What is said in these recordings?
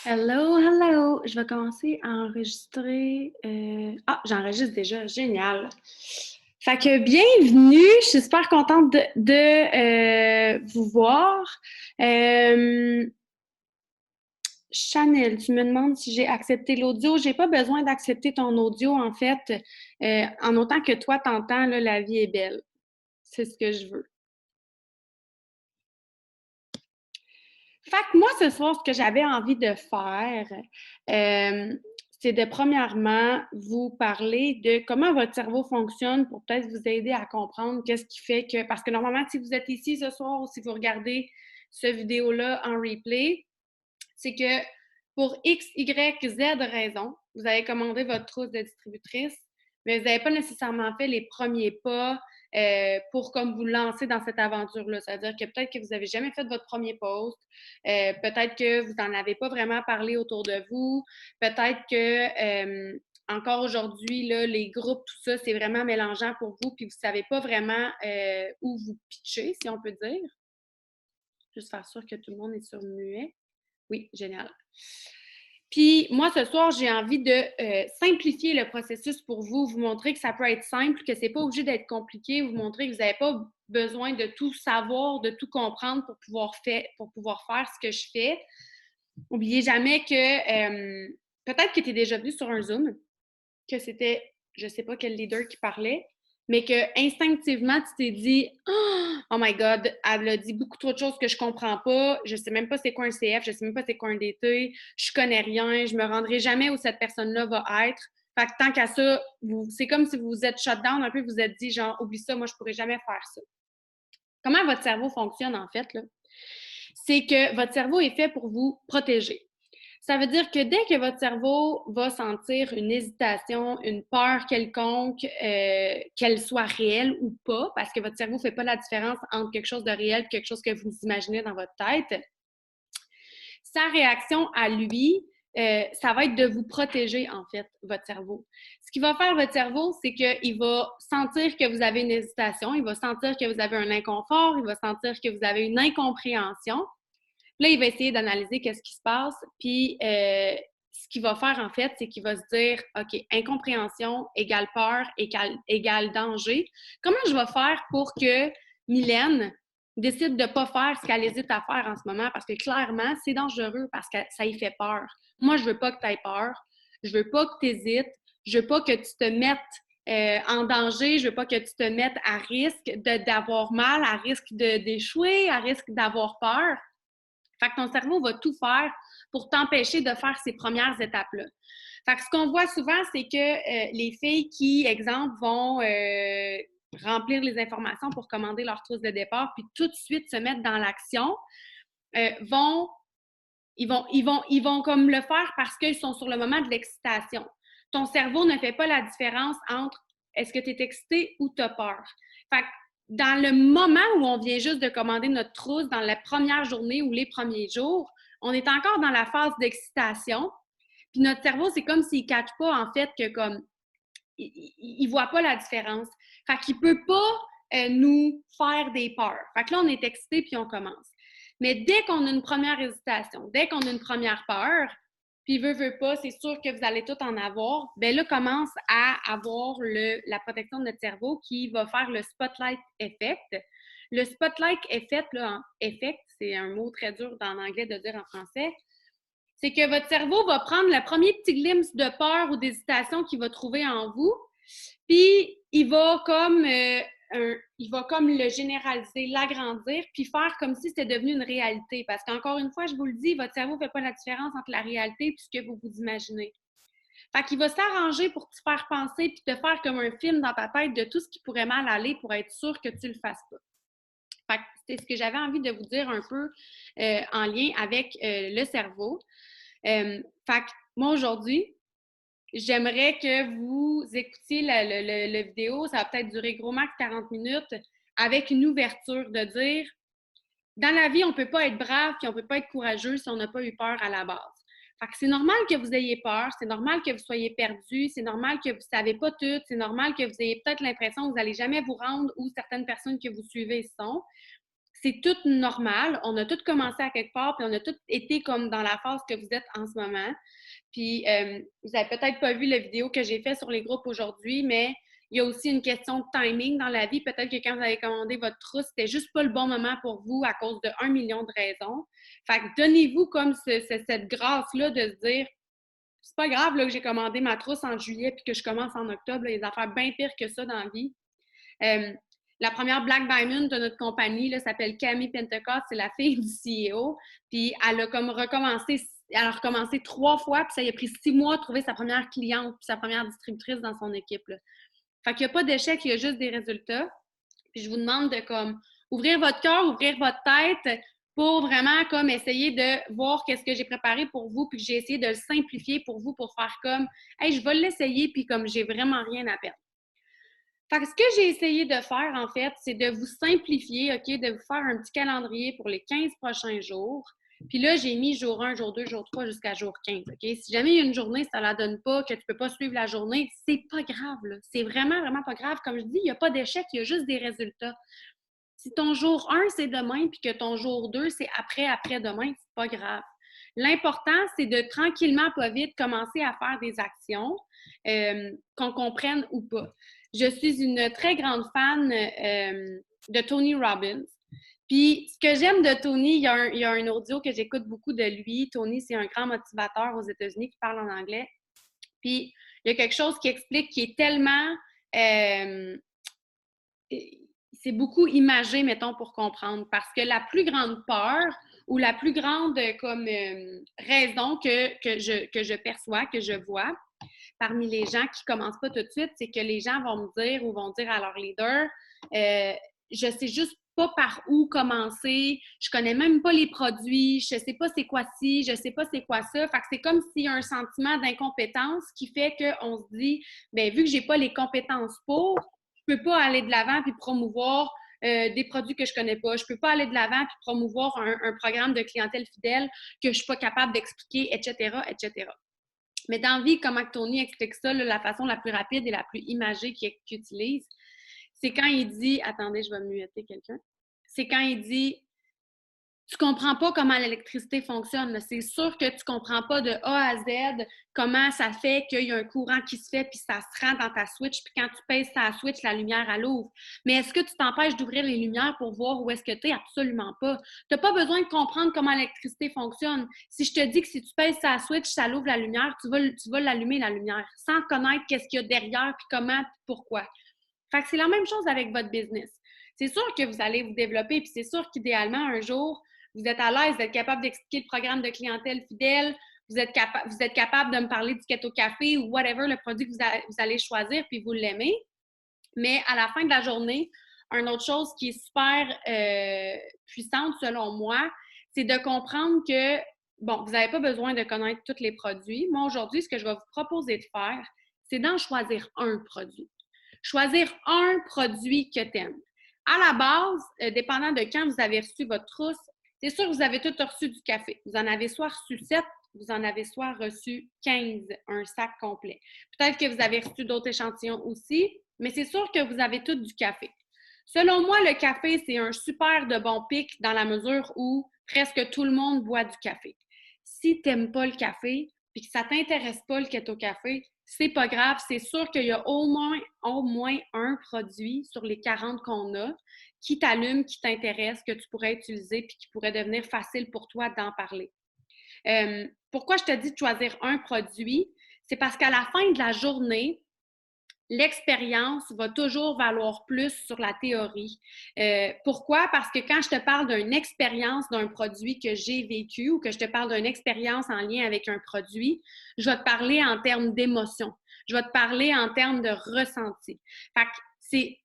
Hello, hello! Je vais commencer à enregistrer. J'enregistre déjà. Génial! Fait que bienvenue! Je suis super contente de vous voir. Euh, Chanel, tu me demandes si j'ai accepté l'audio. J'ai pas besoin d'accepter ton audio, en fait. En autant que toi, t'entends, là, la vie est belle. C'est ce que je veux. Fait que moi, ce soir, ce que j'avais envie de faire, euh, c'est de premièrement vous parler de comment votre cerveau fonctionne pour peut-être vous aider à comprendre qu'est-ce qui fait que, parce que normalement, si vous êtes ici ce soir ou si vous regardez cette vidéo-là en replay, c'est que pour X, Y, Z raisons, vous avez commandé votre trousse de distributrice, mais vous n'avez pas nécessairement fait les premiers pas pour comme vous lancer dans cette aventure-là. C'est-à-dire que peut-être que vous n'avez jamais fait votre premier post, peut-être que vous n'en avez pas vraiment parlé autour de vous, peut-être que encore aujourd'hui, là, les groupes, tout ça, c'est vraiment mélangeant pour vous, puis vous ne savez pas vraiment où vous pitcher, si on peut dire. Juste faire sûr que tout le monde est sur muet. Oui, génial. Puis moi, ce soir, j'ai envie de simplifier le processus pour vous, vous montrer que ça peut être simple, que c'est pas obligé d'être compliqué, vous montrer que vous n'avez pas besoin de tout savoir, de tout comprendre pour pouvoir faire ce que je fais. N'oubliez jamais que peut-être que tu es déjà venu sur un Zoom, que c'était, je sais pas quel leader qui parlait, mais que instinctivement, tu t'es dit Oh my God, elle a dit beaucoup trop de choses que je comprends pas, je sais même pas c'est quoi un CF, je sais même pas c'est quoi un DT, je connais rien, je me rendrai jamais où cette personne-là va être. Fait que tant qu'à ça, c'est comme si vous vous êtes shut down un peu, vous vous êtes dit genre, oublie ça, moi je pourrais jamais faire ça. Comment votre cerveau fonctionne en fait, là? C'est que votre cerveau est fait pour vous protéger. Ça veut dire que dès que votre cerveau va sentir une hésitation, une peur quelconque, qu'elle soit réelle ou pas, parce que votre cerveau ne fait pas la différence entre quelque chose de réel et quelque chose que vous imaginez dans votre tête, sa réaction à lui, ça va être de vous protéger, en fait, votre cerveau. Ce qu'il va faire, votre cerveau, c'est qu'il va sentir que vous avez une hésitation, il va sentir que vous avez un inconfort, il va sentir que vous avez une incompréhension. Là, il va essayer d'analyser qu'est-ce qui se passe, puis ce qu'il va faire, en fait, c'est qu'il va se dire, OK, incompréhension égale peur égale danger. Comment je vais faire pour que Mylène décide de ne pas faire ce qu'elle hésite à faire en ce moment? Parce que clairement, c'est dangereux parce que ça y fait peur. Moi, je veux pas que tu aies peur. Je veux pas que tu hésites. Je veux pas que tu te mettes en danger. Je veux pas que tu te mettes à risque d'avoir mal, à risque d'échouer, à risque d'avoir peur. Fait que ton cerveau va tout faire pour t'empêcher de faire ces premières étapes-là. Fait que ce qu'on voit souvent, c'est que les filles qui, exemple, vont remplir les informations pour commander leur trousse de départ, puis tout de suite se mettre dans l'action, vont ils vont comme le faire parce qu'ils sont sur le moment de l'excitation. Ton cerveau ne fait pas la différence entre est-ce que tu es excité ou tu as peur. Fait que dans le moment où on vient juste de commander notre trousse, dans la première journée ou les premiers jours, on est encore dans la phase d'excitation. Puis notre cerveau, c'est comme s'il ne catch pas, en fait, que comme il ne voit pas la différence. Fait qu'il ne peut pas nous faire des peurs. Fait que là, on est excité puis on commence. Mais dès qu'on a une première hésitation, dès qu'on a une première peur, puis veut pas, c'est sûr que vous allez tout en avoir, bien là, commence à avoir la protection de notre cerveau qui va faire le spotlight effect. Le spotlight effect, là, effect, c'est un mot très dur en anglais de dire en français, c'est que votre cerveau va prendre le premier petit glimpse de peur ou d'hésitation qu'il va trouver en vous, puis il va comme le généraliser, l'agrandir, puis faire comme si c'était devenu une réalité. Parce qu'encore une fois, je vous le dis, votre cerveau ne fait pas la différence entre la réalité et ce que vous vous imaginez. Fait qu'il va s'arranger pour te faire penser puis te faire comme un film dans ta tête de tout ce qui pourrait mal aller pour être sûr que tu ne le fasses pas. Fait que c'est ce que j'avais envie de vous dire un peu en lien avec le cerveau. Fait que moi, aujourd'hui, j'aimerais que vous écoutiez le vidéo. Ça va peut-être durer gros max 40 minutes avec une ouverture de dire dans la vie, on ne peut pas être brave puis on ne peut pas être courageux si on n'a pas eu peur à la base. Fait que c'est normal que vous ayez peur, c'est normal que vous soyez perdu, c'est normal que vous ne savez pas tout, c'est normal que vous ayez peut-être l'impression que vous n'allez jamais vous rendre où certaines personnes que vous suivez sont. c'est tout normal. On a tous commencé à quelque part, puis on a tous été comme dans la phase que vous êtes en ce moment. Puis, vous avez peut-être pas vu la vidéo que j'ai faite sur les groupes aujourd'hui, mais il y a aussi une question de timing dans la vie. Peut-être que quand vous avez commandé votre trousse, c'était juste pas le bon moment pour vous à cause de 1 million de raisons. Fait que donnez-vous comme cette grâce-là de se dire, c'est pas grave là, que j'ai commandé ma trousse en juillet puis que je commence en octobre. Là, les affaires bien pires que ça dans la vie. Euh, la première Black Diamond de notre compagnie s'appelle Camille Pentecost, c'est la fille du CEO. Puis elle a comme recommencé, elle a recommencé 3 fois, puis ça lui a pris 6 mois de trouver sa première cliente puis sa première distributrice dans son équipe. Là. Fait qu'il n'y a pas d'échec, il y a juste des résultats. Puis je vous demande de comme ouvrir votre cœur, ouvrir votre tête pour vraiment comme essayer de voir qu'est-ce que j'ai préparé pour vous, puis que j'ai essayé de le simplifier pour vous pour faire comme hey, je vais l'essayer, puis comme j'ai vraiment rien à perdre. Fait que ce que j'ai essayé de faire, en fait, c'est de vous simplifier, OK, de vous faire un petit calendrier pour les 15 prochains jours. Puis là, j'ai mis jour 1, jour 2, jour 3 jusqu'à jour 15, OK? Si jamais il y a une journée, ça ne la donne pas, que tu ne peux pas suivre la journée, c'est pas grave, là. C'est vraiment, vraiment pas grave. Comme je dis, il n'y a pas d'échec, il y a juste des résultats. Si ton jour 1, c'est demain, puis que ton jour 2, c'est après-demain, c'est pas grave. L'important, c'est de tranquillement, pas vite, commencer à faire des actions, qu'on comprenne ou pas. Je suis une très grande fan de Tony Robbins. Puis, ce que j'aime de Tony, il y a un audio que j'écoute beaucoup de lui. Tony, c'est un grand motivateur aux États-Unis qui parle en anglais. Puis, il y a quelque chose qui explique qui est tellement... c'est beaucoup imagé, mettons, pour comprendre. Parce que la plus grande peur ou la plus grande comme raison que je perçois, que je vois parmi les gens qui ne commencent pas tout de suite, c'est que les gens vont me dire ou vont dire à leur leader je sais juste pas par où commencer, je connais même pas les produits, je sais pas c'est quoi ci, je sais pas c'est quoi ça. Fait que c'est comme s'il y a un sentiment d'incompétence qui fait qu'on se dit, bien, vu que j'ai pas les compétences pour, je peux pas aller de l'avant puis promouvoir des produits que je connais pas. Je peux pas aller de l'avant puis promouvoir un programme de clientèle fidèle que je suis pas capable d'expliquer, etc., etc. Mais dans la vie, comment Tony explique ça, là, la façon la plus rapide et la plus imagée qu'il utilise, c'est quand il dit, attendez, je vais muter quelqu'un, c'est quand il dit, tu comprends pas comment l'électricité fonctionne. C'est sûr que tu comprends pas de A à Z comment ça fait qu'il y a un courant qui se fait puis ça se rend dans ta switch puis quand tu pèses ta switch, la lumière, elle ouvre. Mais est-ce que tu t'empêches d'ouvrir les lumières pour voir où est-ce que tu es? Absolument pas. Tu n'as pas besoin de comprendre comment l'électricité fonctionne. Si je te dis que si tu pèses ta switch, ça l'ouvre la lumière, tu vas l'allumer la lumière sans connaître qu'est-ce qu'il y a derrière puis comment puis pourquoi. Fait que c'est la même chose avec votre business. C'est sûr que vous allez vous développer, puis c'est sûr qu'idéalement, un jour, vous êtes à l'aise, vous êtes capable d'expliquer le programme de clientèle fidèle, vous êtes capable de me parler du keto café ou whatever, le produit que vous allez choisir, puis vous l'aimez. Mais à la fin de la journée, une autre chose qui est super puissante selon moi, c'est de comprendre que, bon, vous n'avez pas besoin de connaître tous les produits. Moi, aujourd'hui, ce que je vais vous proposer de faire, c'est d'en choisir un produit. Choisir un produit que tu aimes. À la base, dépendant de quand vous avez reçu votre trousse, c'est sûr que vous avez tout reçu du café. Vous en avez soit reçu 7, vous en avez soit reçu 15, un sac complet. Peut-être que vous avez reçu d'autres échantillons aussi, mais c'est sûr que vous avez tout du café. Selon moi, le café, c'est un super de bon pic dans la mesure où presque tout le monde boit du café. Si tu n'aimes pas le café et que ça ne t'intéresse pas le keto café, c'est pas grave. C'est sûr qu'il y a au moins un produit sur les 40 qu'on a qui t'allume, qui t'intéresse, que tu pourrais utiliser et qui pourrait devenir facile pour toi d'en parler. Pourquoi je te dis de choisir un produit? C'est parce qu'à la fin de la journée, l'expérience va toujours valoir plus sur la théorie. Pourquoi? Parce que quand je te parle d'une expérience d'un produit que j'ai vécu ou que je te parle d'une expérience en lien avec un produit, je vais te parler en termes d'émotion. Je vais te parler en termes de ressenti. Fait que c'est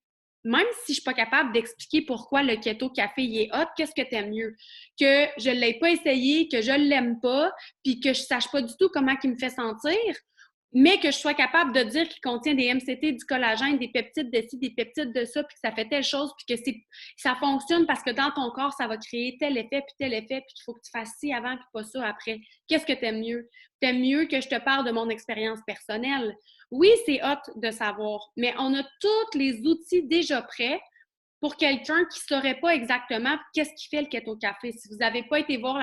même si je ne suis pas capable d'expliquer pourquoi le keto café il est hot, qu'est-ce que tu aimes mieux? Que je ne l'ai pas essayé, que je ne l'aime pas, puis que je ne sache pas du tout comment il me fait sentir, mais que je sois capable de dire qu'il contient des MCT, du collagène, des peptides de ci, des peptides de ça, puis que ça fait telle chose, puis que ça fonctionne parce que dans ton corps, ça va créer tel effet, puis qu'il faut que tu fasses ci avant, puis pas ça après. Qu'est-ce que tu aimes mieux? Tu aimes mieux que je te parle de mon expérience personnelle? Oui, c'est hot de savoir, mais on a tous les outils déjà prêts pour quelqu'un qui ne saurait pas exactement qu'est-ce qui fait le Keto Café. Si vous n'avez pas été voir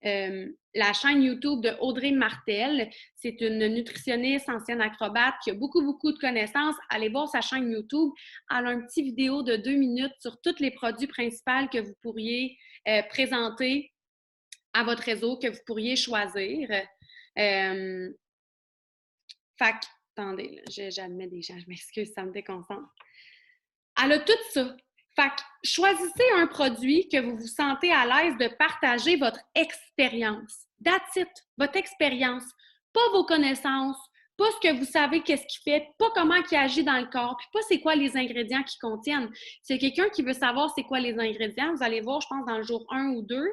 la chaîne YouTube de Audrey Martel, c'est une nutritionniste, ancienne acrobate qui a beaucoup, beaucoup de connaissances. Allez voir sa chaîne YouTube. Elle a un petit vidéo de 2 minutes sur tous les produits principaux que vous pourriez présenter à votre réseau, que vous pourriez choisir. Fait que, attendez, j'admets des gens, je m'excuse, ça me déconcentre. Elle a tout ça. Fait que choisissez un produit que vous vous sentez à l'aise de partager votre expérience. That's it, votre expérience. Pas vos connaissances, pas ce que vous savez qu'est-ce qu'il fait, pas comment il agit dans le corps, puis pas c'est quoi les ingrédients qu'il contiennent. Si quelqu'un qui veut savoir c'est quoi les ingrédients, vous allez voir, je pense, dans le jour 1 ou 2,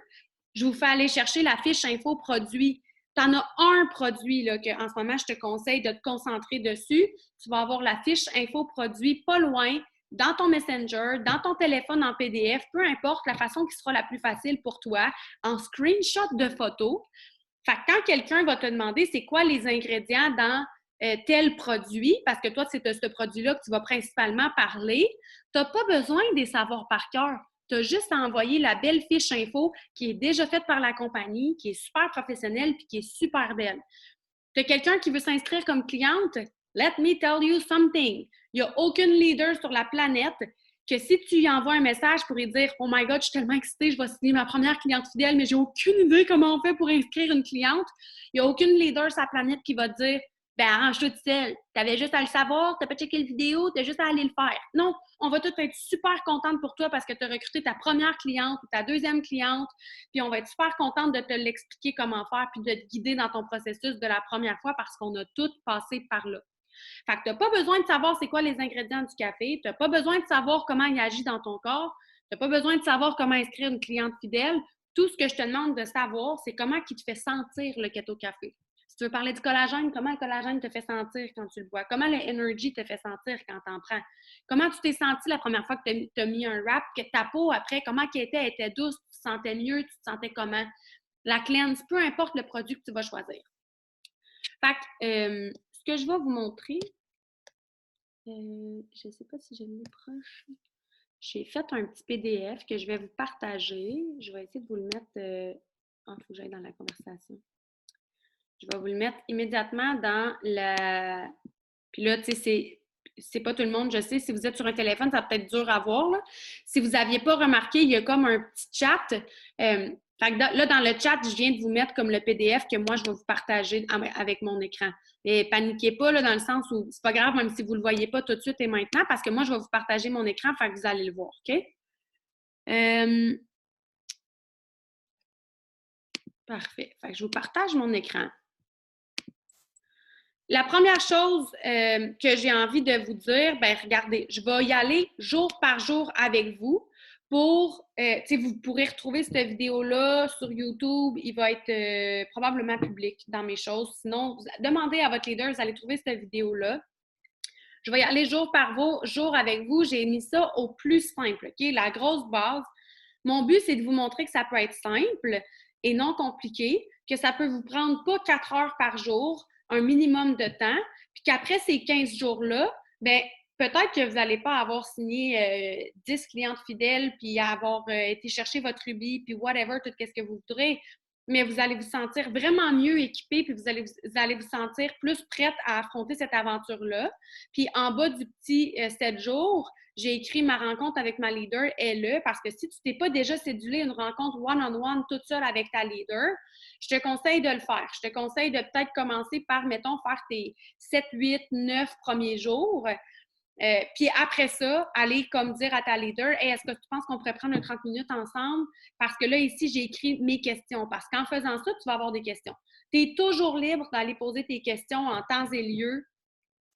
je vous fais aller chercher la fiche info produit. Tu en as un produit là, que en ce moment, je te conseille de te concentrer dessus. Tu vas avoir la fiche info produit pas loin, dans ton Messenger, dans ton téléphone en PDF, peu importe la façon qui sera la plus facile pour toi, en screenshot de photo. Fait que quand quelqu'un va te demander c'est quoi les ingrédients dans tel produit, parce que toi, c'est ce produit-là que tu vas principalement parler, tu n'as pas besoin des savoirs par cœur. Tu as juste à envoyer la belle fiche info qui est déjà faite par la compagnie, qui est super professionnelle puis qui est super belle. Tu as quelqu'un qui veut s'inscrire comme cliente? Let me tell you something. Il n'y a aucune leader sur la planète que si tu lui envoies un message pour lui dire « Oh my God, je suis tellement excitée, je vais signer ma première cliente fidèle, mais j'ai aucune idée comment on fait pour inscrire une cliente. » Il n'y a aucune leader sur la planète qui va te dire « Ben, arrange-toi tout seul. Tu avais juste à le savoir, tu n'as pas checké la vidéo, tu as juste à aller le faire. » Non, on va tous être super contente pour toi parce que tu as recruté ta première cliente ou ta deuxième cliente, puis on va être super contente de te l'expliquer comment faire puis de te guider dans ton processus de la première fois parce qu'on a toutes passé par là. Fait que tu n'as pas besoin de savoir c'est quoi les ingrédients du café, tu n'as pas besoin de savoir comment il agit dans ton corps, tu n'as pas besoin de savoir comment inscrire une cliente fidèle. Tout ce que je te demande de savoir, c'est comment il te fait sentir le Keto Café. Si tu veux parler du collagène, comment le collagène te fait sentir quand tu le bois? Comment le Energy te fait sentir quand tu en prends? Comment tu t'es senti la première fois que tu as mis un wrap, que ta peau, après, comment elle était douce, tu te sentais mieux, tu te sentais comment? La cleanse, peu importe le produit que tu vas choisir. Fait que, ce que je vais vous montrer, je ne sais pas si je l'ai proche. J'ai fait un petit PDF que je vais vous partager. Je vais essayer de vous le mettre. Il faut que j'aille dans la conversation. Je vais vous le mettre immédiatement dans la. Puis là, tu sais, c'est pas tout le monde, je sais. Si vous êtes sur un téléphone, ça va peut-être dur à voir. Là. Si vous n'aviez pas remarqué, il y a comme un petit chat. Fait que là, dans le chat, je viens de vous mettre comme le PDF que moi, je vais vous partager avec mon écran. Mais paniquez pas, là, dans le sens où c'est pas grave, même si vous ne le voyez pas tout de suite et maintenant, parce que moi, je vais vous partager mon écran, fait que vous allez le voir, OK? Parfait. Fait que je vous partage mon écran. La première chose que j'ai envie de vous dire, ben regardez, je vais y aller jour par jour avec vous pour, vous pourrez retrouver cette vidéo-là sur YouTube. Il va être probablement public dans mes choses. Sinon, demandez à votre leader, vous allez trouver cette vidéo-là. Je vais y aller jour par jour avec vous. J'ai mis ça au plus simple, OK? La grosse base. Mon but, c'est de vous montrer que ça peut être simple et non compliqué, que ça peut vous prendre pas 4 heures par jour, un minimum de temps, puis qu'après ces 15 jours-là, ben peut-être que vous n'allez pas avoir signé 10 clientes fidèles, puis avoir été chercher votre rubis, puis whatever, tout ce que vous voudrez, mais vous allez vous sentir vraiment mieux équipé, puis vous allez vous sentir plus prête à affronter cette aventure-là. Puis en bas du petit 7 jours, j'ai écrit ma rencontre avec ma leader est parce que si tu t'es pas déjà cédulé une rencontre one-on-one toute seule avec ta leader, je te conseille de le faire. Je te conseille de peut-être commencer par, mettons, faire tes 7, 8, 9 premiers jours. Puis après ça, aller comme dire à ta leader, hey, est-ce que tu penses qu'on pourrait prendre 30 minutes ensemble? Parce que là, ici, j'ai écrit mes questions. Parce qu'en faisant ça, tu vas avoir des questions. Tu es toujours libre d'aller poser tes questions en temps et lieu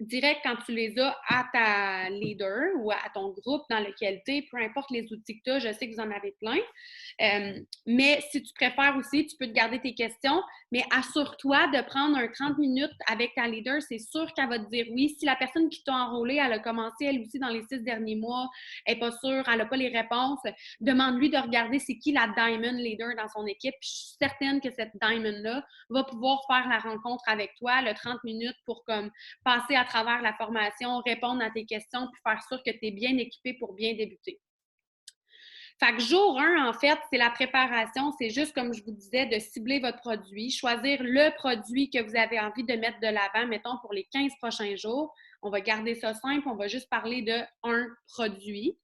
direct quand tu les as à ta leader ou à ton groupe dans lequel tu es, peu importe les outils que tu as, je sais que vous en avez plein. Mais si tu préfères aussi, tu peux te garder tes questions, mais assure-toi de prendre un 30 minutes avec ta leader. C'est sûr qu'elle va te dire oui. Si la personne qui t'a enrôlé, elle a commencé elle aussi dans les 6 derniers mois, elle n'est pas sûre, elle n'a pas les réponses, demande-lui de regarder c'est qui la Diamond Leader dans son équipe. Puis je suis certaine que cette Diamond-là va pouvoir faire la rencontre avec toi, le 30 minutes pour comme passer à travers la formation, répondre à tes questions, puis faire sûr que tu es bien équipé pour bien débuter. Fait que jour 1, en fait, c'est la préparation. C'est juste, comme je vous disais, de cibler votre produit, choisir le produit que vous avez envie de mettre de l'avant, mettons, pour les 15 prochains jours. On va garder ça simple, on va juste parler d'un produit.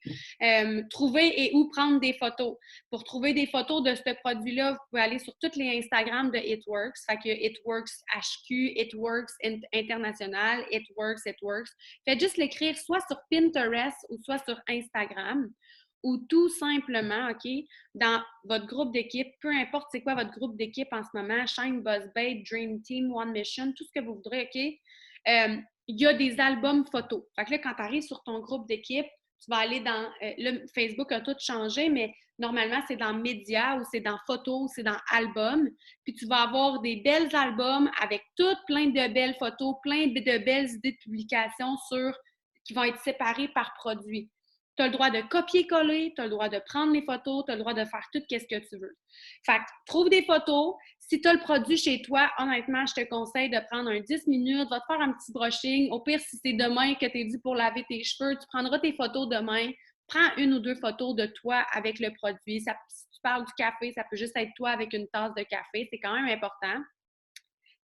Trouver et où prendre des photos. Pour trouver des photos de ce produit-là, vous pouvez aller sur toutes les Instagram de It Works. Fait que It Works HQ, It Works International, It Works. Faites juste l'écrire soit sur Pinterest ou soit sur Instagram. Ou tout simplement, OK, dans votre groupe d'équipe, peu importe c'est quoi votre groupe d'équipe en ce moment, Shine, Buzz Babe, Dream Team, One Mission, tout ce que vous voudrez, OK, il y a des albums photos. Fait que là, quand tu arrives sur ton groupe d'équipe, tu vas aller dans, là, Facebook a tout changé, mais normalement, c'est dans Médias ou c'est dans Photos ou c'est dans Albums. Puis tu vas avoir des belles albums avec toutes plein de belles photos, plein de belles idées de publication qui vont être séparées par produit. Tu as le droit de copier-coller, tu as le droit de prendre les photos, tu as le droit de faire tout ce que tu veux. Fait que trouve des photos. Si tu as le produit chez toi, honnêtement, je te conseille de prendre un 10 minutes, va te faire un petit brushing. Au pire, si c'est demain que tu es dû pour laver tes cheveux, tu prendras tes photos demain. Prends 1 ou 2 photos de toi avec le produit. Si tu parles du café, ça peut juste être toi avec une tasse de café. C'est quand même important.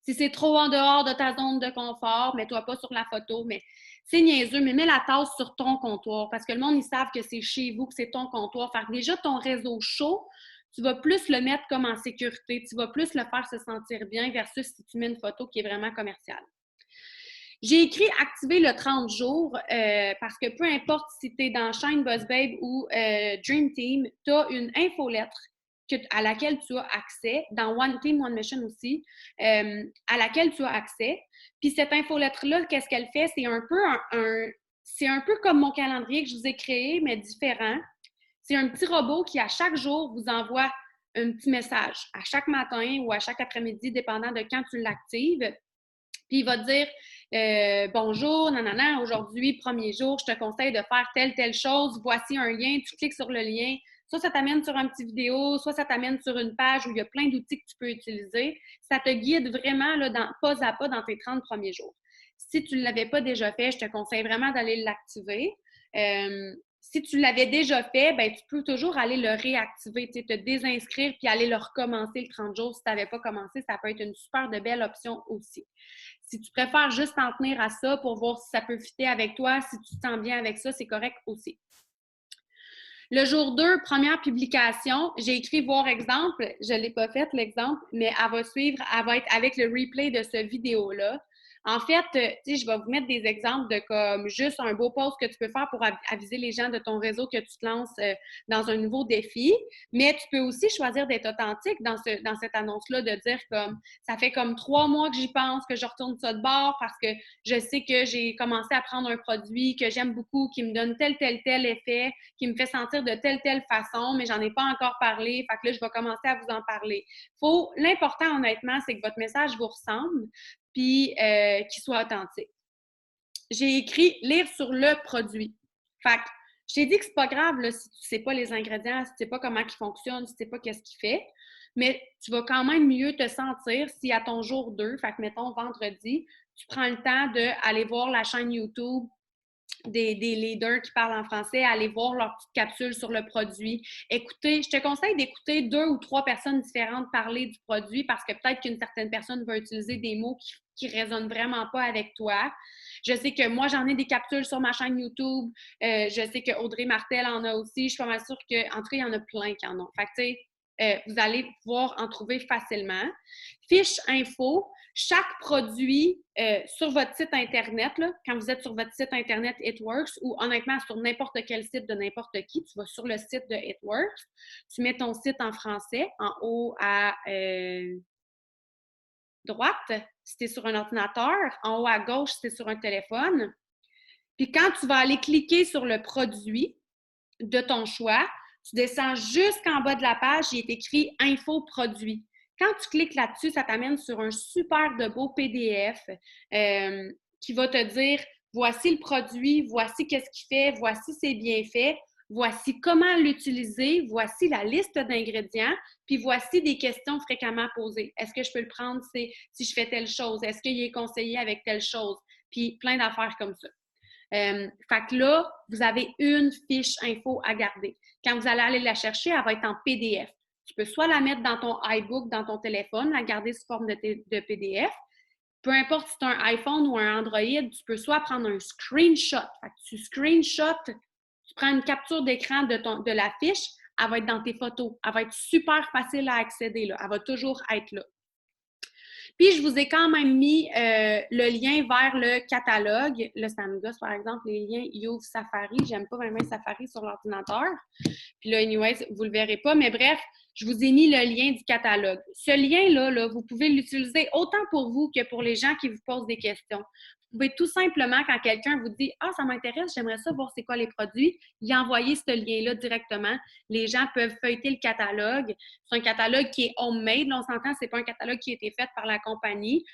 Si c'est trop en dehors de ta zone de confort, mets-toi pas sur la photo, mais c'est niaiseux, mais mets la tasse sur ton comptoir parce que le monde, ils savent que c'est chez vous, que c'est ton comptoir. Fait que déjà, ton réseau chaud, tu vas plus le mettre comme en sécurité, tu vas plus le faire se sentir bien versus si tu mets une photo qui est vraiment commerciale. J'ai écrit activer le 30 jours parce que peu importe si tu es dans Shine, Buzz Babe ou Dream Team, tu as une infolettre à laquelle tu as accès, dans One Team, One Mission aussi, à laquelle tu as accès. Puis cette infolettre-là, qu'est-ce qu'elle fait? C'est un peu comme mon calendrier que je vous ai créé, mais différent. C'est un petit robot qui, à chaque jour, vous envoie un petit message, à chaque matin ou à chaque après-midi, dépendant de quand tu l'actives. Puis il va te dire bonjour, nanana, aujourd'hui, premier jour, je te conseille de faire telle chose. Voici un lien, tu cliques sur le lien. Soit ça t'amène sur une petite vidéo, soit ça t'amène sur une page où il y a plein d'outils que tu peux utiliser. Ça te guide vraiment là, pas à pas dans tes 30 premiers jours. Si tu ne l'avais pas déjà fait, je te conseille vraiment d'aller l'activer. Si tu l'avais déjà fait, ben, tu peux toujours aller le réactiver, te désinscrire puis aller le recommencer le 30 jours. Si tu n'avais pas commencé, ça peut être une super de belle option aussi. Si tu préfères juste t'en tenir à ça pour voir si ça peut fitter avec toi, si tu te sens bien avec ça, c'est correct aussi. Le jour 2, première publication, j'ai écrit voir exemple. Je ne l'ai pas fait, l'exemple, mais elle va suivre, elle va être avec le replay de cette vidéo-là. En fait, je vais vous mettre des exemples de comme juste un beau post que tu peux faire pour aviser les gens de ton réseau que tu te lances dans un nouveau défi. Mais tu peux aussi choisir d'être authentique dans cette annonce-là, de dire comme ça fait comme 3 mois que j'y pense, que je retourne ça de bord parce que je sais que j'ai commencé à prendre un produit que j'aime beaucoup, qui me donne tel effet, qui me fait sentir de telle façon, mais j'en ai pas encore parlé. Fait que là, je vais commencer à vous en parler. L'important, honnêtement, c'est que votre message vous ressemble puis qu'il soit authentique. J'ai écrit « Lire sur le produit ». Fait que je t'ai dit que c'est pas grave là, si tu sais pas les ingrédients, si tu sais pas comment ils fonctionnent, si tu sais pas qu'est-ce qu'il fait, mais tu vas quand même mieux te sentir si à ton jour 2, fait que mettons vendredi, tu prends le temps d'aller voir la chaîne YouTube des leaders qui parlent en français, aller voir leur petite capsule sur le produit. Écoutez, je te conseille d'écouter 2 ou 3 personnes différentes parler du produit parce que peut-être qu'une certaine personne va utiliser des mots qui résonnent vraiment pas avec toi. Je sais que moi, j'en ai des capsules sur ma chaîne YouTube. Je sais que Audrey Martel en a aussi. Je suis pas mal sûre qu'en tout cas, il y en a plein qui en ont. Fait que, tu sais, vous allez pouvoir en trouver facilement. Fiche info. Chaque produit sur votre site Internet, là, quand vous êtes sur votre site Internet It Works ou honnêtement sur n'importe quel site de n'importe qui, tu vas sur le site de It Works, tu mets ton site en français en haut à droite si tu es sur un ordinateur, en haut à gauche si tu es sur un téléphone. Puis quand tu vas aller cliquer sur le produit de ton choix, tu descends jusqu'en bas de la page, il est écrit « Info produit ». Quand tu cliques là-dessus, ça t'amène sur un super de beau PDF qui va te dire « Voici le produit, voici qu'est-ce qu'il fait, voici ses bienfaits, voici comment l'utiliser, voici la liste d'ingrédients, puis voici des questions fréquemment posées. Est-ce que je peux le prendre si je fais telle chose? Est-ce qu'il est conseillé avec telle chose? » puis plein d'affaires comme ça. Fait que là, vous avez une fiche info à garder. Quand vous allez aller la chercher, elle va être en PDF. Tu peux soit la mettre dans ton iBook, dans ton téléphone, la garder sous forme de PDF. Peu importe si c'est un iPhone ou un Android, tu peux soit prendre un screenshot. Fait que tu screenshot, tu prends une capture d'écran de la fiche, elle va être dans tes photos. Elle va être super facile à accéder, là. Elle va toujours être là. Puis, je vous ai quand même mis le lien vers le catalogue. Là, ça me gosse, par exemple, les liens You've Safari. J'aime pas vraiment Safari sur l'ordinateur. Puis là, anyways, vous le verrez pas. Mais bref, je vous ai mis le lien du catalogue. Ce lien-là, là, vous pouvez l'utiliser autant pour vous que pour les gens qui vous posent des questions. Vous pouvez tout simplement, quand quelqu'un vous dit « Ah, ça m'intéresse, j'aimerais ça voir c'est quoi les produits », y envoyer ce lien-là directement. Les gens peuvent feuilleter le catalogue. C'est un catalogue qui est homemade. Là, on s'entend, c'est pas un catalogue qui a été fait par la compagnie.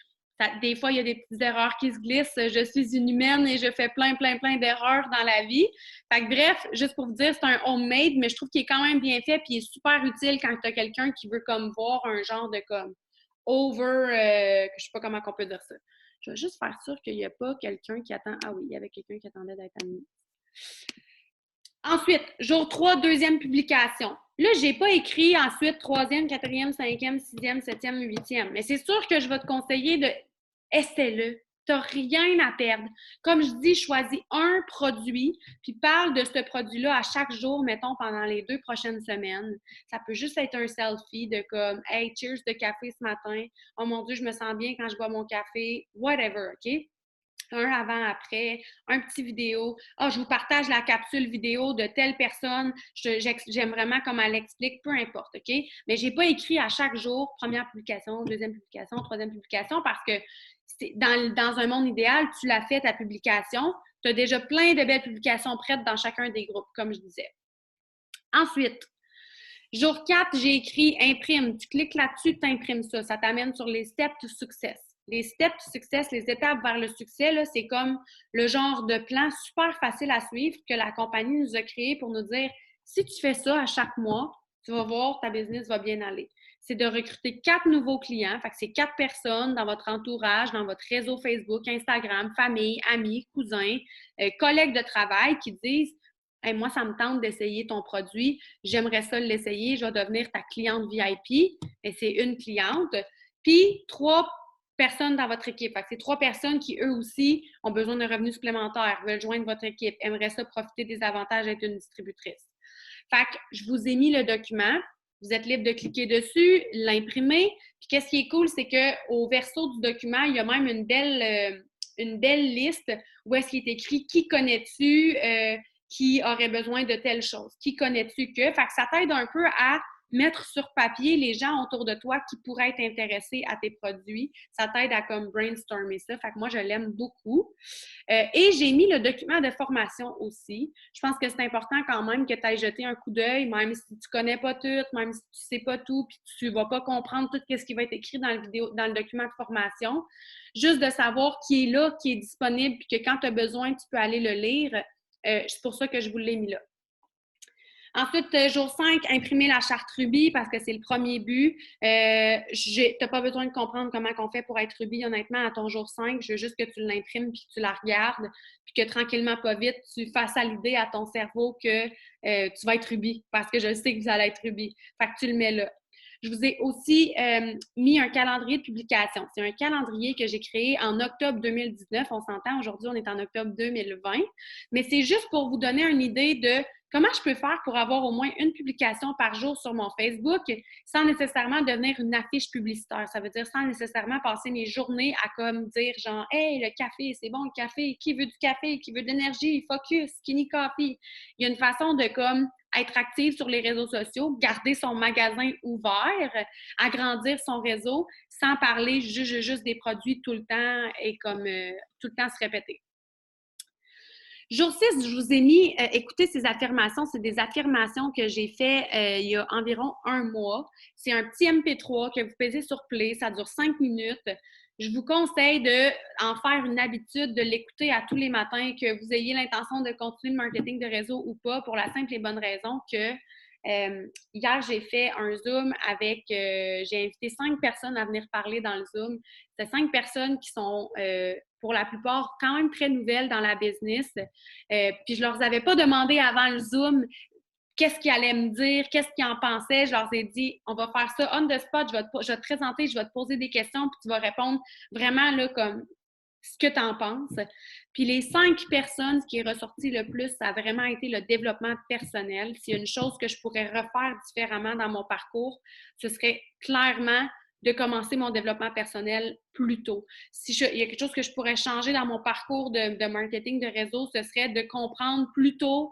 Des fois, il y a des petites erreurs qui se glissent. Je suis une humaine et je fais plein d'erreurs dans la vie. Fait que bref, juste pour vous dire, c'est un homemade, mais je trouve qu'il est quand même bien fait puis il est super utile quand tu as quelqu'un qui veut comme voir un genre de comme je sais pas comment on peut dire ça. Je vais juste faire sûr qu'il n'y a pas quelqu'un qui attend. Ah oui, il y avait quelqu'un qui attendait d'être admis. Ensuite, jour 3, deuxième publication. Là, je n'ai pas écrit ensuite troisième, quatrième, cinquième, sixième, septième, huitième. Mais c'est sûr que je vais te conseiller de essaie-le. Tu n'as rien à perdre. Comme je dis, choisis un produit, puis parle de ce produit-là à chaque jour, mettons, pendant les 2 prochaines semaines. Ça peut juste être un selfie de comme « Hey, cheers de café ce matin. Oh mon Dieu, je me sens bien quand je bois mon café. » Whatever, OK? Un avant, après, un petit vidéo. Ah, je vous partage la capsule vidéo de telle personne. J'aime vraiment comme elle l'explique, peu importe, OK? Mais je n'ai pas écrit à chaque jour, première publication, deuxième publication, troisième publication, parce que dans un monde idéal, tu l'as fait ta publication. Tu as déjà plein de belles publications prêtes dans chacun des groupes, comme je disais. Ensuite, jour 4, j'ai écrit imprime. Tu cliques là-dessus, tu imprimes ça. Ça t'amène sur les steps to success. Les steps to success, les étapes vers le succès, là, c'est comme le genre de plan super facile à suivre que la compagnie nous a créé pour nous dire si tu fais ça à chaque mois, tu vas voir, ta business va bien aller. C'est de recruter 4 nouveaux clients. Fait que c'est 4 personnes dans votre entourage, dans votre réseau Facebook, Instagram, famille, amis, cousins, collègues de travail qui disent Hey, moi, ça me tente d'essayer ton produit. J'aimerais ça l'essayer. Je vais devenir ta cliente VIP. Et c'est une cliente. Puis, 3 personnes dans votre équipe. Fait que c'est 3 personnes qui, eux aussi, ont besoin de revenus supplémentaires, veulent joindre votre équipe, aimeraient ça profiter des avantages d'être une distributrice. Fait que je vous ai mis le document. Vous êtes libre de cliquer dessus, l'imprimer. Puis, qu'est-ce qui est cool, c'est qu'au verso du document, il y a même une belle liste où est-ce qu'il est écrit qui connais-tu, qui aurait besoin de telle chose, qui connais-tu que. Fait que ça t'aide un peu à mettre sur papier les gens autour de toi qui pourraient être intéressés à tes produits. Ça t'aide à comme brainstormer ça. Fait que moi, je l'aime beaucoup. Et j'ai mis le document de formation aussi. Je pense que c'est important quand même que tu ailles jeter un coup d'œil, même si tu connais pas tout, même si tu sais pas tout, puis tu vas pas comprendre tout ce qui va être écrit dans le document de formation. Juste de savoir qui est là, qui est disponible, puis que quand tu as besoin, tu peux aller le lire. C'est pour ça que je vous l'ai mis là. Ensuite, jour 5, imprimer la charte Ruby parce que c'est le premier but. Tu n'as pas besoin de comprendre comment on fait pour être Ruby, honnêtement, à ton jour 5. Je veux juste que tu l'imprimes puis que tu la regardes puis que tranquillement, pas vite, tu fasses à l'idée à ton cerveau que tu vas être Ruby parce que je sais que vous allez être Ruby. Fait que tu le mets là. Je vous ai aussi mis un calendrier de publication. C'est un calendrier que j'ai créé en octobre 2019. On s'entend, aujourd'hui, on est en octobre 2020. Mais c'est juste pour vous donner une idée de comment je peux faire pour avoir au moins une publication par jour sur mon Facebook sans nécessairement devenir une affiche publicitaire. Ça veut dire sans nécessairement passer mes journées à comme dire genre « Hey, le café, c'est bon le café. Qui veut du café? Qui veut de l'énergie? Focus, skinny coffee. » Il y a une façon de comme être active sur les réseaux sociaux, garder son magasin ouvert, agrandir son réseau sans parler juste des produits tout le temps et comme tout le temps se répéter. Jour 6, je vous ai mis, écoutez ces affirmations, c'est des affirmations que j'ai fait il y a environ un mois. C'est un petit MP3 que vous pesez sur Play, ça dure 5 minutes. Je vous conseille d'en faire une habitude, de l'écouter à tous les matins, que vous ayez l'intention de continuer le marketing de réseau ou pas, pour la simple et bonne raison que hier, j'ai fait un Zoom avec, j'ai invité 5 personnes à venir parler dans le Zoom. C'est 5 personnes qui sont pour la plupart quand même très nouvelles dans la business. Puis je leur avais pas demandé avant le Zoom qu'est-ce qu'ils allaient me dire, qu'est-ce qu'ils en pensaient. Je leur ai dit, on va faire ça on the spot, je vais te présenter, je vais te poser des questions, puis tu vas répondre vraiment là, comme ce que tu en penses. Puis les 5 personnes, ce qui est ressorti le plus, ça a vraiment été le développement personnel. S'il y a une chose que je pourrais refaire différemment dans mon parcours, ce serait clairement de commencer mon développement personnel plus tôt. Il y a quelque chose que je pourrais changer dans mon parcours de marketing de réseau, ce serait de comprendre plus tôt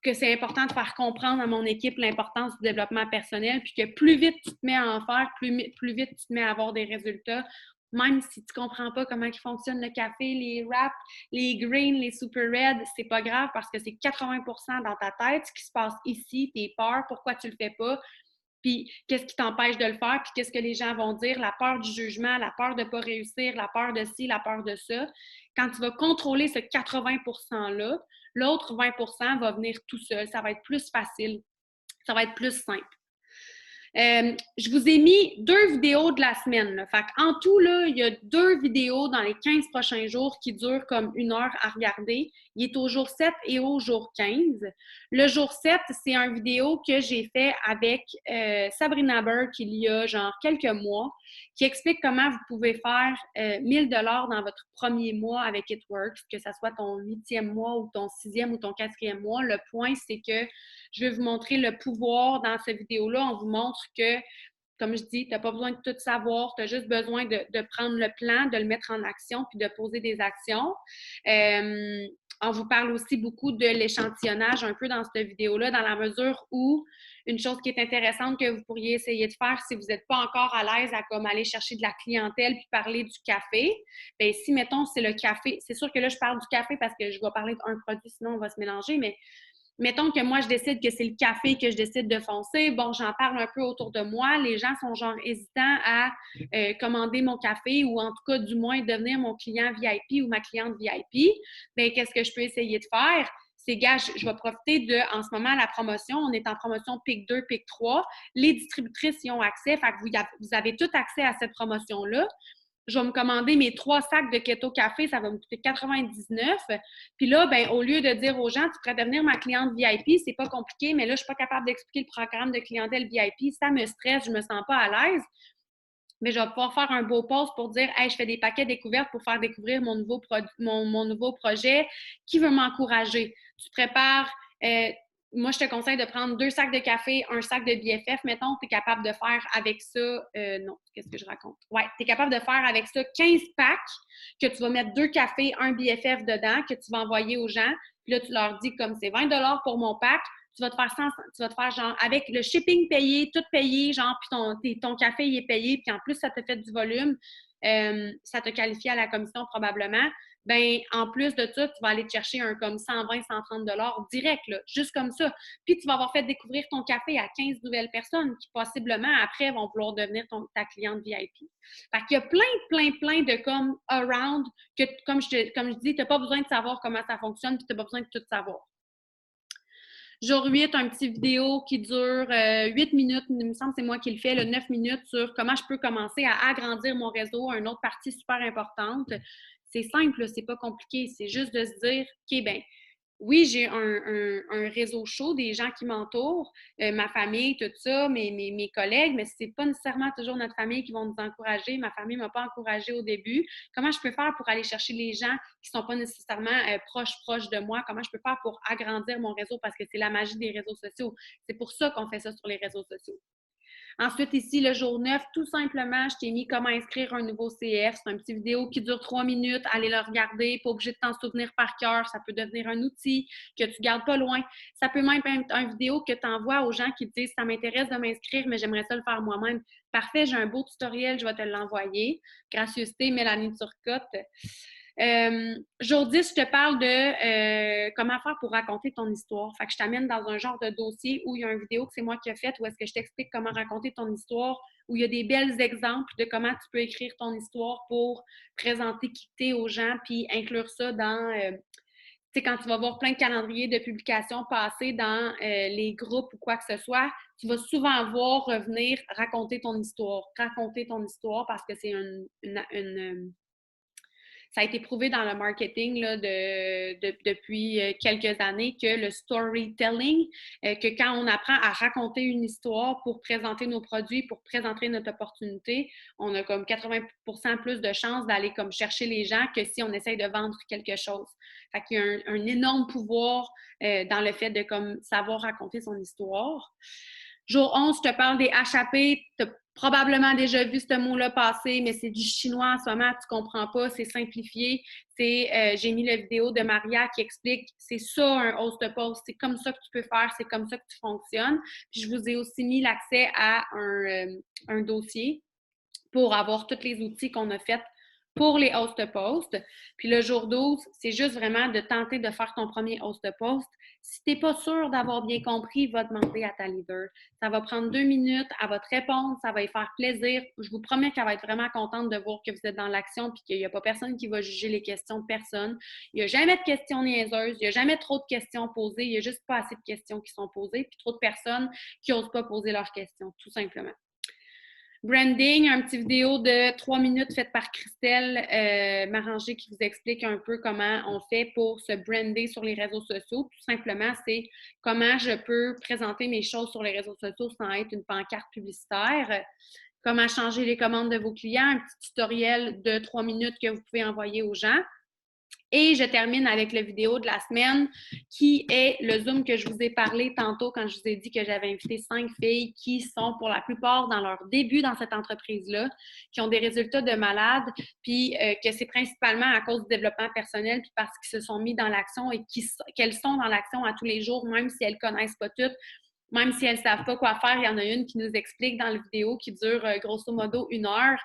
que c'est important de faire comprendre à mon équipe l'importance du développement personnel, puis que plus vite tu te mets à en faire, plus vite tu te mets à avoir des résultats. Même si tu ne comprends pas comment il fonctionne le café, les wraps, les greens, les super red, c'est pas grave parce que c'est 80% dans ta tête, ce qui se passe ici, tes peurs, pourquoi tu le fais pas, puis qu'est-ce qui t'empêche de le faire, puis qu'est-ce que les gens vont dire, la peur du jugement, la peur de ne pas réussir, la peur de ci, la peur de ça. Quand tu vas contrôler ce 80%-là, l'autre 20% va venir tout seul. Ça va être plus facile. Ça va être plus simple. Je vous ai mis 2 vidéos de la semaine. Là. Fait en tout, là, il y a 2 vidéos dans les 15 prochains jours qui durent comme 1 heure à regarder. Il est au jour 7 et au jour 15. Le jour 7, c'est une vidéo que j'ai fait avec Sabrina Burke il y a genre quelques mois qui explique comment vous pouvez faire 1000 $ dans votre premier mois avec It Works, que ce soit ton 8e mois ou ton 6e ou ton 4e mois. Le point, c'est que je vais vous montrer le pouvoir dans cette vidéo-là. On vous montre que, comme je dis, tu n'as pas besoin de tout savoir, tu as juste besoin de prendre le plan, de le mettre en action, puis de poser des actions. On vous parle aussi beaucoup de l'échantillonnage un peu dans cette vidéo-là, dans la mesure où une chose qui est intéressante que vous pourriez essayer de faire si vous n'êtes pas encore à l'aise à comme aller chercher de la clientèle puis parler du café, bien si, mettons, c'est le café, c'est sûr que là, je parle du café parce que je vais parler d'un produit, sinon on va se mélanger, mais mettons que moi, je décide que c'est le café que je décide de foncer. Bon, j'en parle un peu autour de moi. Les gens sont genre hésitants à commander mon café ou en tout cas, du moins, devenir mon client VIP ou ma cliente VIP. Bien, qu'est-ce que je peux essayer de faire? C'est, gars, je vais profiter de, en ce moment, la promotion. On est en promotion PIC 2, PIC 3. Les distributrices y ont accès. Fait que vous avez tout accès à cette promotion-là. Je vais me commander mes 3 sacs de keto café, ça va me coûter 99. Puis là, ben, au lieu de dire aux gens, tu pourrais devenir ma cliente VIP, c'est pas compliqué, mais là, je suis pas capable d'expliquer le programme de clientèle VIP, ça me stresse, je me sens pas à l'aise. Mais je vais pouvoir faire un beau post pour dire, hey, je fais des paquets découvertes pour faire découvrir mon nouveau projet. Qui veut m'encourager? Tu prépares moi, je te conseille de prendre 2 sacs de café, un sac de BFF, mettons, tu es capable de faire avec ça, non, qu'est-ce que je raconte? Ouais, tu es capable de faire avec ça 15 packs que tu vas mettre 2 cafés, un BFF dedans, que tu vas envoyer aux gens. Puis là, tu leur dis comme c'est 20 $ pour mon pack, tu vas te faire genre avec le shipping payé, tout payé, genre, puis ton café il est payé, puis en plus, ça te fait du volume, ça te qualifie à la commission probablement. Ben en plus de ça, tu vas aller te chercher un comme 120, 130 $ direct, là, juste comme ça. Puis tu vas avoir fait découvrir ton café à 15 nouvelles personnes qui possiblement après vont vouloir devenir ta cliente VIP. Fait qu'il y a plein de comme around que, comme je dis, tu n'as pas besoin de savoir comment ça fonctionne puis tu n'as pas besoin de tout savoir. Jour 8, un petit vidéo qui dure 8 minutes, il me semble que c'est moi qui le fais, 9 minutes sur comment je peux commencer à agrandir mon réseau, une autre partie super importante. C'est simple, c'est pas compliqué, c'est juste de se dire, OK, ben oui, j'ai un réseau chaud, des gens qui m'entourent, ma famille, tout ça, mes collègues, mais c'est pas nécessairement toujours notre famille qui vont nous encourager. Ma famille m'a pas encouragée au début. Comment je peux faire pour aller chercher les gens qui sont pas nécessairement proches de moi? Comment je peux faire pour agrandir mon réseau? Parce que c'est la magie des réseaux sociaux. C'est pour ça qu'on fait ça sur les réseaux sociaux. Ensuite, ici, le jour 9, tout simplement, je t'ai mis comment inscrire un nouveau CF. C'est une petite vidéo qui dure 3 minutes. Allez le regarder. Pas obligé de t'en souvenir par cœur. Ça peut devenir un outil que tu gardes pas loin. Ça peut même être une vidéo que tu envoies aux gens qui te disent « ça m'intéresse de m'inscrire, mais j'aimerais ça le faire moi-même ». Parfait, j'ai un beau tutoriel, je vais te l'envoyer. Gracieuseté, Mélanie Turcotte. Jour 10, je te parle de comment faire pour raconter ton histoire. Fait que je t'amène dans un genre de dossier où il y a une vidéo que c'est moi qui ai faite, où est-ce que je t'explique comment raconter ton histoire, où il y a des belles exemples de comment tu peux écrire ton histoire pour présenter qui t'es aux gens, puis inclure ça dans, tu sais, quand tu vas voir plein de calendriers de publications passer dans les groupes ou quoi que ce soit, tu vas souvent voir revenir raconter ton histoire parce que c'est ça a été prouvé dans le marketing là, depuis quelques années que le storytelling, que quand on apprend à raconter une histoire pour présenter nos produits, pour présenter notre opportunité, on a comme 80% plus de chances d'aller comme chercher les gens que si on essaye de vendre quelque chose. Fait qu'il y a un énorme pouvoir dans le fait de comme savoir raconter son histoire. Jour 11, je te parle des HAP. Tu as probablement déjà vu ce mot-là passer, mais c'est du chinois en ce moment, tu comprends pas, c'est simplifié. J'ai mis la vidéo de Maria qui explique, c'est ça un host post, c'est comme ça que tu peux faire, c'est comme ça que tu fonctionnes. Puis je vous ai aussi mis l'accès à un dossier pour avoir tous les outils qu'on a faits pour les host posts. Puis le jour 12, c'est juste vraiment de tenter de faire ton premier host post. Si tu n'es pas sûr d'avoir bien compris, va demander à ta leader. Ça va prendre 2 minutes, elle va te répondre, ça va lui faire plaisir. Je vous promets qu'elle va être vraiment contente de voir que vous êtes dans l'action puis qu'il n'y a pas personne qui va juger les questions de personne. Il n'y a jamais de questions niaiseuses, il n'y a jamais trop de questions posées, il n'y a juste pas assez de questions qui sont posées puis trop de personnes qui n'osent pas poser leurs questions, tout simplement. Branding, un petit vidéo de 3 minutes faite par Christelle Maranger qui vous explique un peu comment on fait pour se brander sur les réseaux sociaux. Tout simplement, c'est comment je peux présenter mes choses sur les réseaux sociaux sans être une pancarte publicitaire. Comment changer les commandes de vos clients, un petit tutoriel de 3 minutes que vous pouvez envoyer aux gens. Et je termine avec la vidéo de la semaine qui est le Zoom que je vous ai parlé tantôt quand je vous ai dit que j'avais invité 5 filles qui sont pour la plupart dans leur début dans cette entreprise-là, qui ont des résultats de malades, puis que c'est principalement à cause du développement personnel, puis parce qu'ils se sont mis dans l'action et qu'elles sont dans l'action à tous les jours, même si elles ne connaissent pas toutes. Même si elles ne savent pas quoi faire, il y en a une qui nous explique dans la vidéo qui dure grosso modo 1 heure.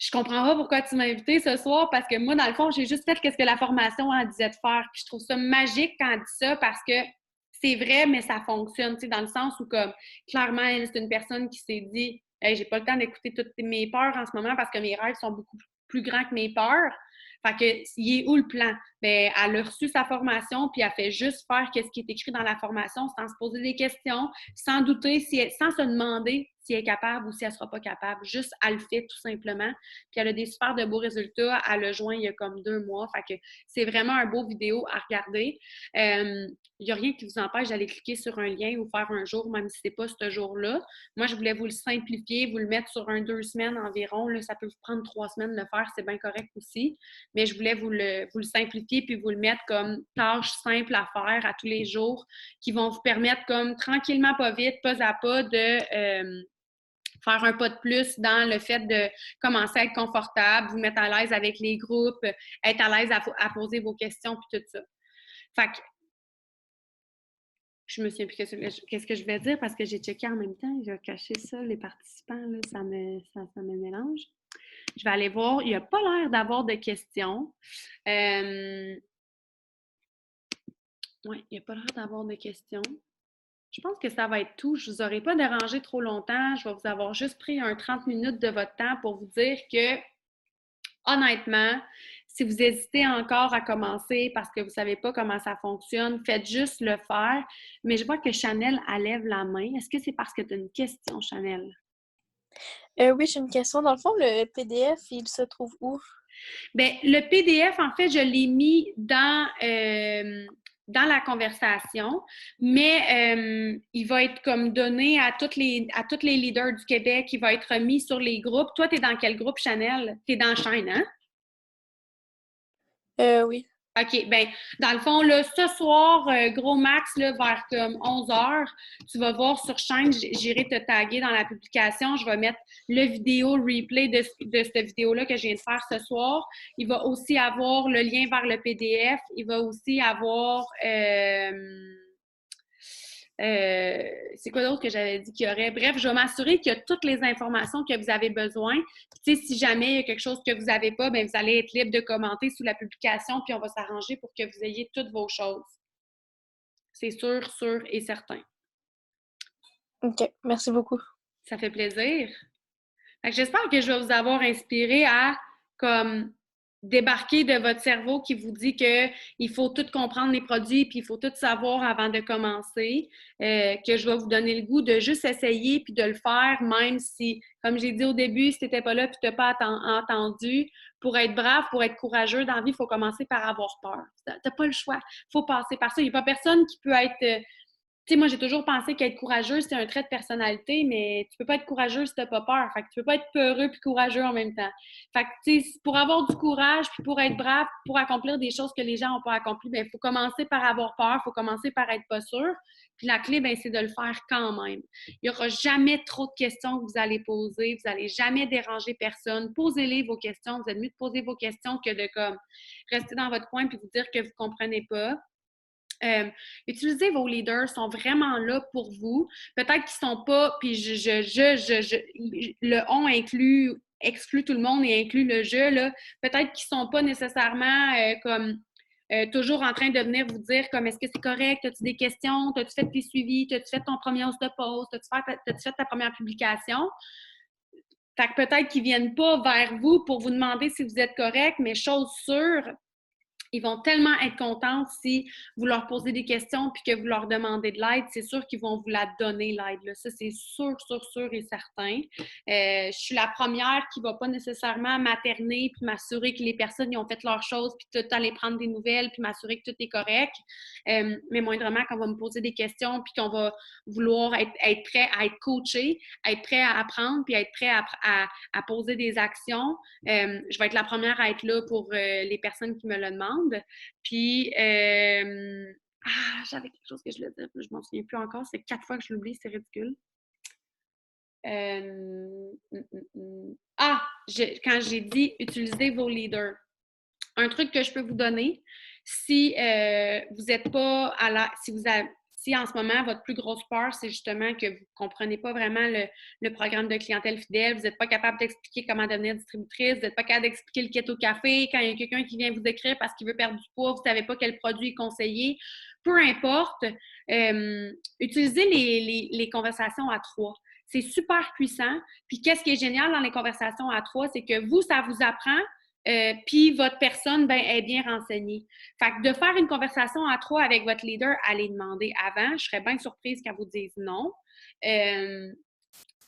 Je comprends pas pourquoi tu m'as invité ce soir parce que moi, dans le fond, j'ai juste fait ce que la formation en disait de faire. Puis je trouve ça magique quand elle dit ça parce que c'est vrai, mais ça fonctionne, tu sais, dans le sens où, comme, clairement, elle, c'est une personne qui s'est dit hey, j'ai pas le temps d'écouter toutes mes peurs en ce moment parce que mes rêves sont beaucoup plus grands que mes peurs. Fait que, il est où le plan? Ben, elle a reçu sa formation, puis elle fait juste faire ce qui est écrit dans la formation sans se poser des questions, sans douter, sans se demander si elle est capable ou si elle ne sera pas capable. Juste, elle le fait tout simplement. Puis elle a des super de beaux résultats. Elle le joint il y a comme 2 mois. Fait que c'est vraiment un beau vidéo à regarder. Il n'y a rien qui vous empêche d'aller cliquer sur un lien ou faire un jour, même si ce n'est pas ce jour-là. Moi, je voulais vous le simplifier, vous le mettre sur 2 semaines environ. Là, ça peut vous prendre 3 semaines de le faire, c'est bien correct aussi. Mais je voulais vous le simplifier puis vous le mettre comme tâche simple à faire à tous les jours qui vont vous permettre comme tranquillement, pas vite, pas à pas de faire un pas de plus dans le fait de commencer à être confortable, vous mettre à l'aise avec les groupes, être à l'aise à poser vos questions puis tout ça. Fait que je me souviens plus qu'est-ce que je vais dire parce que j'ai checké en même temps, j'ai caché ça, les participants, là, ça me mélange. Je vais aller voir. Il n'y a pas l'air d'avoir de questions. Oui, il n'y a pas l'air d'avoir de questions. Je pense que ça va être tout. Je ne vous aurai pas dérangé trop longtemps. Je vais vous avoir juste pris 30 minutes de votre temps pour vous dire que, honnêtement, si vous hésitez encore à commencer parce que vous ne savez pas comment ça fonctionne, faites juste le faire. Mais je vois que Chanel, elle lève la main. Est-ce que c'est parce que tu as une question, Chanel? Oui, j'ai une question. Dans le fond, le PDF, il se trouve où? Bien, le PDF, en fait, je l'ai mis dans la conversation, mais il va être comme donné à tous les leaders du Québec, il va être mis sur les groupes. Toi, tu es dans quel groupe, Chanel? Tu es dans Chaîne, hein? Oui. OK, bien, dans le fond, là, ce soir, gros max, là, vers comme 11 heures, tu vas voir sur chaîne, j'irai te taguer dans la publication, je vais mettre le vidéo replay de cette vidéo-là que je viens de faire ce soir. Il va aussi avoir le lien vers le PDF, il va aussi avoir... c'est quoi d'autre que j'avais dit qu'il y aurait? Bref, je vais m'assurer qu'il y a toutes les informations que vous avez besoin. Puis, si jamais il y a quelque chose que vous n'avez pas, bien, vous allez être libre de commenter sous la publication, puis on va s'arranger pour que vous ayez toutes vos choses. C'est sûr, sûr et certain. OK, merci beaucoup. Ça fait plaisir. Fait que j'espère que je vais vous avoir inspiré à comme débarquer de votre cerveau qui vous dit qu'il faut tout comprendre les produits puis il faut tout savoir avant de commencer, que je vais vous donner le goût de juste essayer puis de le faire, même si, comme j'ai dit au début, si tu n'étais pas là puis tu n'as pas entendu, pour être brave, pour être courageux dans la vie, il faut commencer par avoir peur. Tu n'as pas le choix. Il faut passer par ça. Il n'y a pas personne qui peut être... Tu sais, moi, j'ai toujours pensé qu'être courageux, c'est un trait de personnalité, mais tu peux pas être courageux si t'as pas peur. Fait que tu peux pas être peureux puis courageux en même temps. Fait que, tu sais, pour avoir du courage puis pour être brave, pour accomplir des choses que les gens n'ont pas accomplies, ben, il faut commencer par avoir peur, il faut commencer par être pas sûr. Puis la clé, ben, c'est de le faire quand même. Il n'y aura jamais trop de questions que vous allez poser. Vous n'allez jamais déranger personne. Posez-les vos questions. Vous êtes mieux de poser vos questions que de comme rester dans votre coin puis vous dire que vous ne comprenez pas. Utilisez vos leaders, sont vraiment là pour vous. Peut-être qu'ils ne sont pas, puis le on exclut tout le monde et inclut le je, là. Peut-être qu'ils ne sont pas nécessairement comme toujours en train de venir vous dire comme est-ce que c'est correct, as-tu des questions, as-tu fait tes suivis, as-tu fait ton premier hausse de pause, as-tu fait ta première publication? Fait que peut-être qu'ils ne viennent pas vers vous pour vous demander si vous êtes correct, mais chose sûre, ils vont tellement être contents si vous leur posez des questions puis que vous leur demandez de l'aide. C'est sûr qu'ils vont vous la donner, l'aide. Là. Ça, c'est sûr, sûr, sûr et certain. Je suis la première qui ne va pas nécessairement materner puis m'assurer que les personnes ils ont fait leurs choses puis tout aller prendre des nouvelles puis m'assurer que tout est correct. Mais moindrement, quand on va me poser des questions puis qu'on va vouloir être prêt à être coaché, être prêt à apprendre puis être prêt à poser des actions, je vais être la première à être là pour les personnes qui me le demandent. Puis, j'avais quelque chose que je voulais dire, je m'en souviens plus encore. C'est 4 fois que je l'oublie, c'est ridicule. Quand j'ai dit utiliser vos leaders. Un truc que je peux vous donner, si vous n'êtes pas à la... Si en ce moment, votre plus grosse peur, c'est justement que vous ne comprenez pas vraiment le programme de clientèle fidèle, vous n'êtes pas capable d'expliquer comment devenir distributrice, vous n'êtes pas capable d'expliquer le keto café, quand il y a quelqu'un qui vient vous écrire parce qu'il veut perdre du poids, vous ne savez pas quel produit est conseillé, peu importe, utilisez les conversations à 3. C'est super puissant. Puis qu'est-ce qui est génial dans les conversations à 3, c'est que vous, ça vous apprend puis votre personne ben, est bien renseignée. Fait que de faire une conversation à 3 avec votre leader, allez demander avant. Je serais bien surprise qu'elle vous dise non.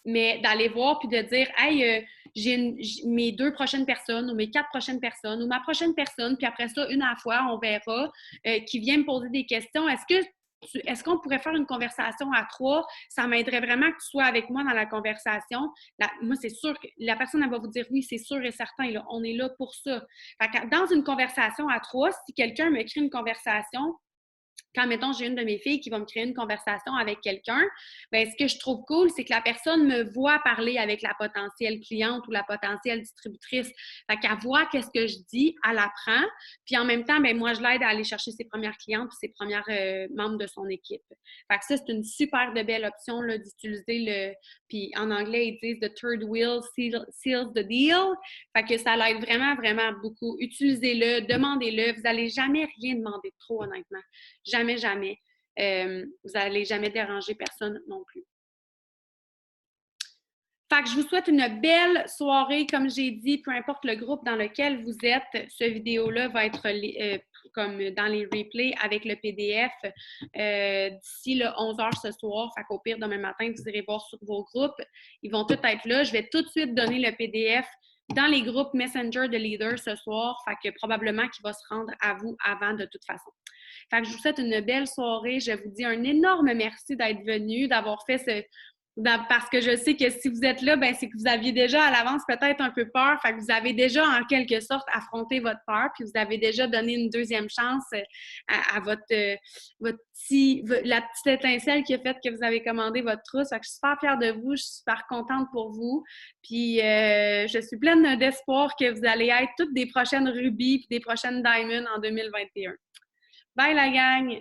Mais d'aller voir puis de dire hey, j'ai mes 2 prochaines personnes ou mes 4 prochaines personnes ou ma prochaine personne, puis après ça, une à la fois, on verra, qui vient me poser des questions. Est-ce qu'on pourrait faire une conversation à 3? Ça m'aiderait vraiment que tu sois avec moi dans la conversation. Moi, c'est sûr que la personne, elle va vous dire oui, c'est sûr et certain. Là, on est là pour ça. Fait que dans une conversation à 3, si quelqu'un me crée une conversation, quand, mettons, j'ai une de mes filles qui va me créer une conversation avec quelqu'un, bien, ce que je trouve cool, c'est que la personne me voit parler avec la potentielle cliente ou la potentielle distributrice. Fait qu'elle voit qu'est-ce que je dis, elle apprend, puis en même temps, bien, moi, je l'aide à aller chercher ses premières clientes et ses premières membres de son équipe. Fait que ça, c'est une super de belle option là, d'utiliser le... Puis en anglais, ils disent « the third wheel seals the deal ». Fait que ça l'aide vraiment, vraiment beaucoup. Utilisez-le, demandez-le. Vous n'allez jamais rien demander de trop, honnêtement. Jamais, jamais. Vous n'allez jamais déranger personne non plus. Fait que je vous souhaite une belle soirée. Comme j'ai dit, peu importe le groupe dans lequel vous êtes, ce vidéo-là va être comme dans les replays avec le PDF d'ici le 11h ce soir. Fait qu'au pire, demain matin, vous irez voir sur vos groupes. Ils vont tous être là. Je vais tout de suite donner le PDF dans les groupes Messenger de leaders ce soir. Fait que probablement qu'il va se rendre à vous avant de toute façon. Fait que je vous souhaite une belle soirée. Je vous dis un énorme merci d'être venu, d'avoir fait ce... Parce que je sais que si vous êtes là, ben c'est que vous aviez déjà à l'avance peut-être un peu peur. Fait que vous avez déjà en quelque sorte affronté votre peur, puis vous avez déjà donné une deuxième chance à la petite étincelle qui a fait que vous avez commandé votre trousse. Fait que je suis super fière de vous, je suis super contente pour vous. Puis je suis pleine d'espoir que vous allez être toutes des prochaines Ruby puis des prochaines Diamond en 2021. Bye la gang!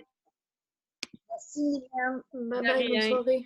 Merci, Liliane. Bye De bye, bonne rien. soirée.